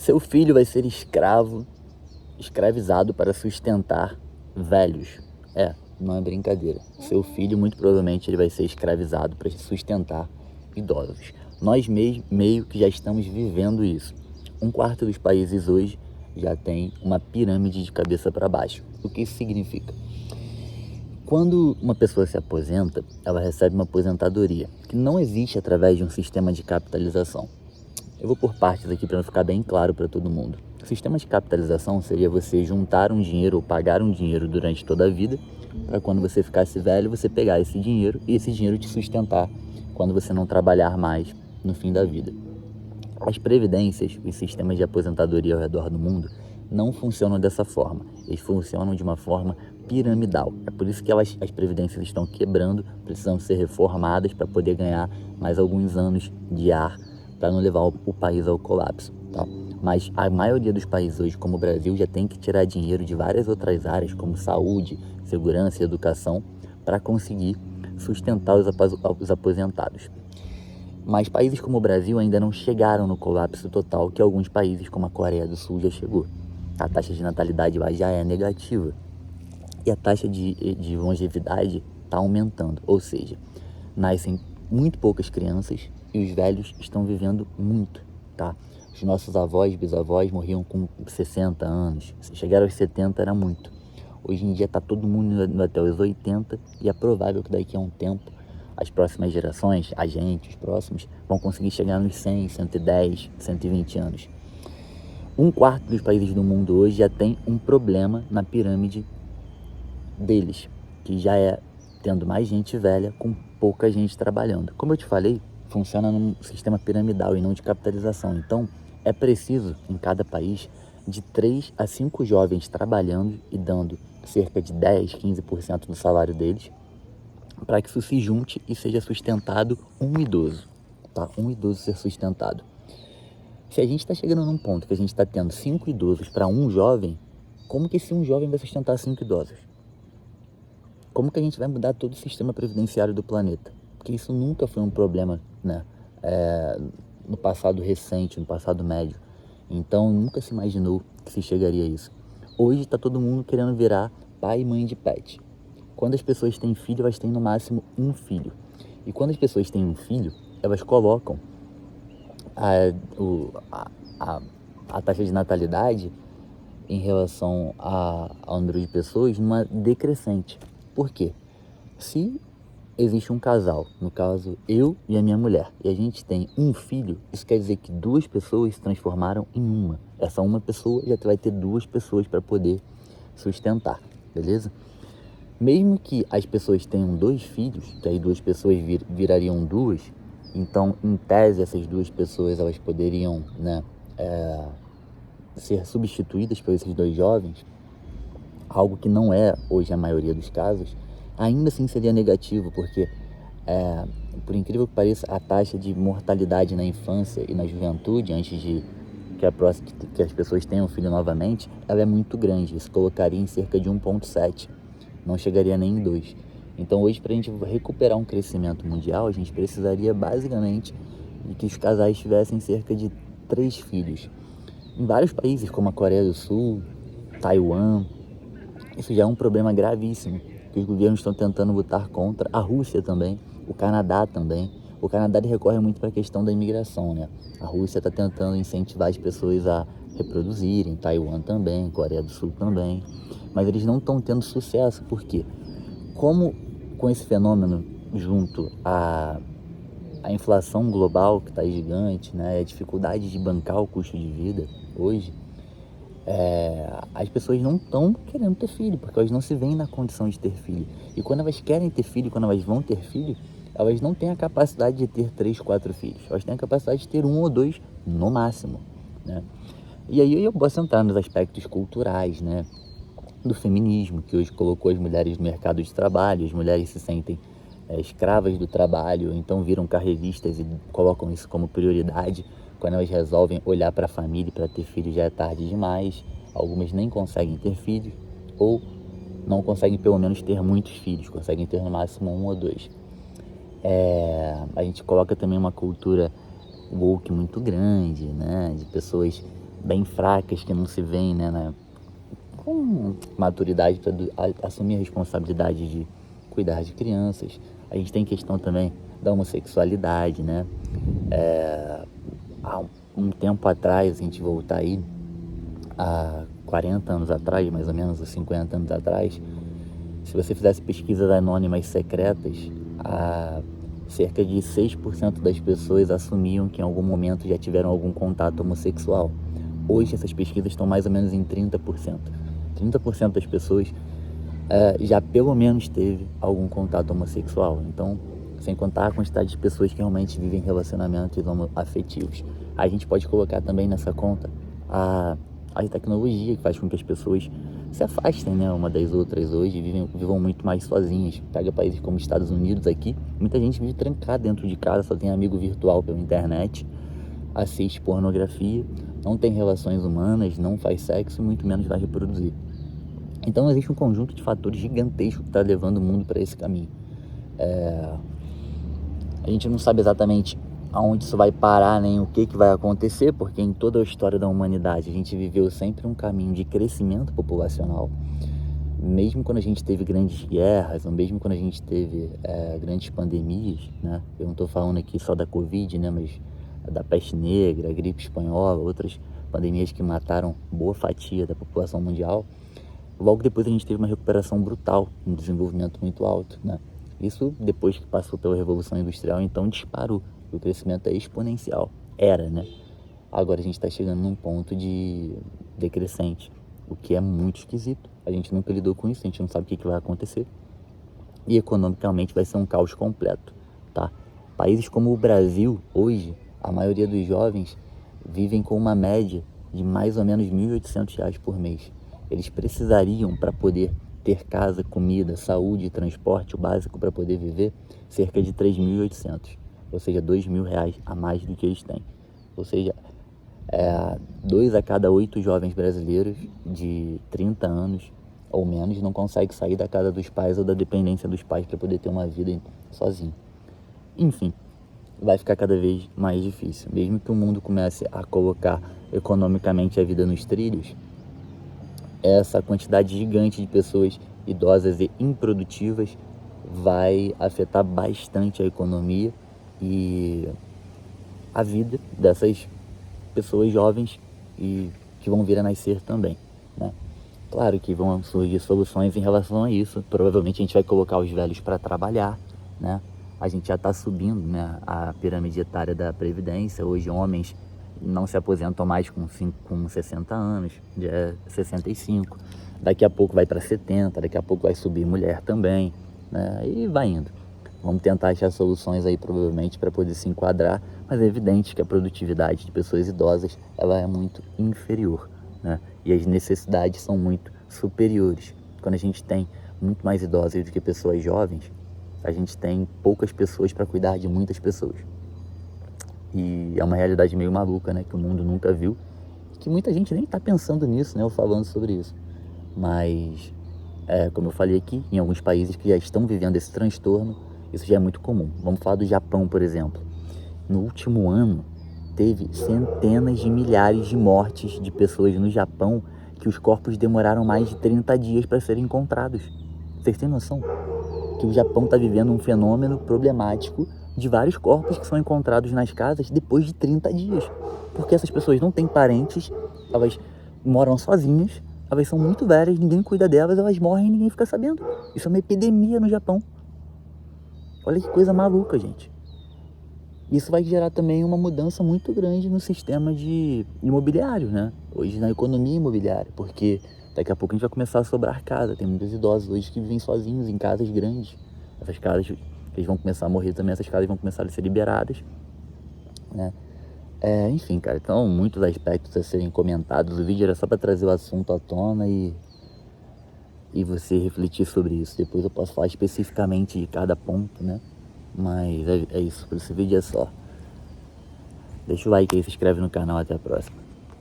Seu filho vai ser escravizado para sustentar velhos. Não é brincadeira. Seu filho, muito provavelmente, ele vai ser escravizado para sustentar idosos. Nós meio que já estamos vivendo isso. 1/4 dos países hoje já tem uma pirâmide de cabeça para baixo. O que isso significa? Quando uma pessoa se aposenta, ela recebe uma aposentadoria, que não existe através de um sistema de capitalização. Eu vou por partes aqui para não ficar bem claro para todo mundo. O sistema de capitalização seria você juntar um dinheiro ou pagar um dinheiro durante toda a vida, para quando você ficasse velho, você pegar esse dinheiro e esse dinheiro te sustentar quando você não trabalhar mais no fim da vida. As previdências, os sistemas de aposentadoria ao redor do mundo, não funcionam dessa forma. Eles funcionam de uma forma piramidal. É por isso que as previdências estão quebrando, precisam ser reformadas para poder ganhar mais alguns anos de ar, para não levar o país ao colapso, tá? Mas a maioria dos países hoje, como o Brasil, já tem que tirar dinheiro de várias outras áreas, como saúde, segurança e educação, para conseguir sustentar os aposentados. Mas países como o Brasil ainda não chegaram no colapso total que alguns países como a Coreia do Sul já chegou. A taxa de natalidade lá já é negativa e a taxa de longevidade está aumentando, ou seja, nascem muito poucas crianças e os velhos estão vivendo muito, tá? Os nossos avós, bisavós morriam com 60 anos, se chegar aos 70 era muito. Hoje em dia está todo mundo indo até os 80 e é provável que daqui a um tempo as próximas gerações, a gente, os próximos, vão conseguir chegar nos 100, 110, 120 anos. 1/4 dos países do mundo hoje já tem um problema na pirâmide deles, que já é tendo mais gente velha com pouca gente trabalhando. Como eu te falei, funciona num sistema piramidal e não de capitalização. Então, é preciso, em cada país, de 3 a 5 jovens trabalhando e dando cerca de 10, 15% do salário deles, para que isso se junte e seja sustentado um idoso, tá? Um idoso ser sustentado. Se a gente está chegando num ponto que a gente está tendo 5 idosos para um jovem, como que esse um jovem vai sustentar 5 idosos? Como que a gente vai mudar todo o sistema previdenciário do planeta? Porque isso nunca foi um problema, né? No passado recente, no passado médio. Então, nunca se imaginou que se chegaria a isso. Hoje está todo mundo querendo virar pai e mãe de pet. Quando as pessoas têm filho, elas têm no máximo um filho. E quando as pessoas têm um filho, elas colocam a taxa de natalidade em relação ao número de pessoas numa decrescente. Por quê? Se existe um casal, no caso eu e a minha mulher, e a gente tem um filho, isso quer dizer que 2 pessoas se transformaram em uma. Essa uma pessoa já vai ter 2 pessoas para poder sustentar, beleza? Mesmo que as pessoas tenham 2 filhos, que aí 2 pessoas virariam 2, então em tese essas 2 pessoas elas poderiam, né, ser substituídas por esses 2 jovens, algo que não é hoje a maioria dos casos. Ainda assim seria negativo, porque por incrível que pareça, a taxa de mortalidade na infância e na juventude, antes de que as pessoas tenham filho novamente, ela é muito grande. Isso colocaria em cerca de 1,7, não chegaria nem em 2. Então hoje, para a gente recuperar um crescimento mundial, a gente precisaria basicamente de que os casais tivessem cerca de 3 filhos. Em vários países, como a Coreia do Sul, Taiwan, isso já é um problema gravíssimo, que os governos estão tentando lutar contra. A Rússia também, o Canadá também. O Canadá recorre muito para a questão da imigração, né? A Rússia está tentando incentivar as pessoas a reproduzirem, Taiwan também, Coreia do Sul também. Mas eles não estão tendo sucesso, por quê? Como com esse fenômeno, junto à inflação global que está gigante, né? A dificuldade de bancar o custo de vida hoje, as pessoas não estão querendo ter filho, porque elas não se veem na condição de ter filho. E quando elas querem ter filho, quando elas vão ter filho, elas não têm a capacidade de ter 3, 4 filhos. Elas têm a capacidade de ter 1 ou 2 no máximo, né? E aí eu posso entrar nos aspectos culturais, né? Do feminismo, que hoje colocou as mulheres no mercado de trabalho. As mulheres se sentem escravas do trabalho, então viram carreiristas e colocam isso como prioridade. Quando elas resolvem olhar para a família e para ter filhos já é tarde demais. Algumas nem conseguem ter filhos, ou não conseguem pelo menos ter muitos filhos, conseguem ter no máximo 1 ou 2. A gente coloca também uma cultura woke muito grande, né? De pessoas bem fracas, que não se veem, né, com maturidade para assumir a responsabilidade de cuidar de crianças. A gente tem questão também da homossexualidade, né? Há um tempo atrás, a gente voltar aí, há 40 anos atrás, mais ou menos, ou 50 anos atrás, se você fizesse pesquisas anônimas secretas, cerca de 6% das pessoas assumiam que em algum momento já tiveram algum contato homossexual. Hoje essas pesquisas estão mais ou menos em 30%. 30% das pessoas já pelo menos teve algum contato homossexual. Então, sem contar a quantidade de pessoas que realmente vivem relacionamentos afetivos. A gente pode colocar também nessa conta a tecnologia que faz com que as pessoas se afastem, né, uma das outras hoje e vivam muito mais sozinhas. Pega países como Estados Unidos aqui, muita gente vive trancada dentro de casa, só tem amigo virtual pela internet, assiste pornografia, não tem relações humanas, não faz sexo e muito menos vai reproduzir. Então existe um conjunto de fatores gigantesco que está levando o mundo para esse caminho. A gente não sabe exatamente aonde isso vai parar, nem o que vai acontecer, porque em toda a história da humanidade a gente viveu sempre um caminho de crescimento populacional. Mesmo quando a gente teve grandes guerras, ou mesmo quando a gente teve grandes pandemias, né? Eu não estou falando aqui só da Covid, né? Mas da peste negra, a gripe espanhola, outras pandemias que mataram boa fatia da população mundial. Logo depois a gente teve uma recuperação brutal, um desenvolvimento muito alto, né? Isso depois que passou pela Revolução Industrial, então disparou. O crescimento é exponencial. Era, né? Agora a gente está chegando num ponto de decrescente, o que é muito esquisito. A gente nunca lidou com isso, a gente não sabe o que vai acontecer. E economicamente vai ser um caos completo, tá? Países como o Brasil, hoje, a maioria dos jovens vivem com uma média de mais ou menos R$ 1.800 por mês. Eles precisariam, para poder ter casa, comida, saúde, transporte, o básico para poder viver, cerca de 3.800, ou seja, R$ 2.000 a mais do que eles têm. Ou seja, 2 a cada 8 jovens brasileiros de 30 anos ou menos não conseguem sair da casa dos pais ou da dependência dos pais para poder ter uma vida sozinho. Enfim, vai ficar cada vez mais difícil. Mesmo que o mundo comece a colocar economicamente a vida nos trilhos, essa quantidade gigante de pessoas idosas e improdutivas vai afetar bastante a economia e a vida dessas pessoas jovens e que vão vir a nascer também, né? Claro que vão surgir soluções em relação a isso. Provavelmente a gente vai colocar os velhos para trabalhar, né? A gente já está subindo, né, a pirâmide etária da Previdência. Hoje homens não se aposentam mais com 60 anos, já é 65. Daqui a pouco vai para 70, daqui a pouco vai subir mulher também, né? E vai indo. Vamos tentar achar soluções aí, provavelmente, para poder se enquadrar, mas é evidente que a produtividade de pessoas idosas ela é muito inferior, né? E as necessidades são muito superiores. Quando a gente tem muito mais idosos do que pessoas jovens, a gente tem poucas pessoas para cuidar de muitas pessoas. E é uma realidade meio maluca, né? Que o mundo nunca viu, que muita gente nem está pensando nisso, né? Ou falando sobre isso. Mas, como eu falei aqui, em alguns países que já estão vivendo esse transtorno, isso já é muito comum. Vamos falar do Japão, por exemplo. No último ano, teve centenas de milhares de mortes de pessoas no Japão que os corpos demoraram mais de 30 dias para serem encontrados. Vocês têm noção que o Japão está vivendo um fenômeno problemático de vários corpos que são encontrados nas casas depois de 30 dias? Porque essas pessoas não têm parentes, elas moram sozinhas, elas são muito velhas, ninguém cuida delas, elas morrem e ninguém fica sabendo. Isso é uma epidemia no Japão. Olha que coisa maluca, gente. Isso vai gerar também uma mudança muito grande no sistema de imobiliário, né? Hoje na economia imobiliária, porque daqui a pouco a gente vai começar a sobrar casa. Tem muitos idosos hoje que vivem sozinhos em casas grandes. Essas casas, eles vão começar a morrer também, essas casas vão começar a ser liberadas, né? Enfim, cara, então muitos aspectos a serem comentados. O vídeo era só para trazer o assunto à tona e você refletir sobre isso. Depois eu posso falar especificamente de cada ponto, né? Mas é isso, por esse vídeo é só. Deixa o like aí, se inscreve no canal, até a próxima.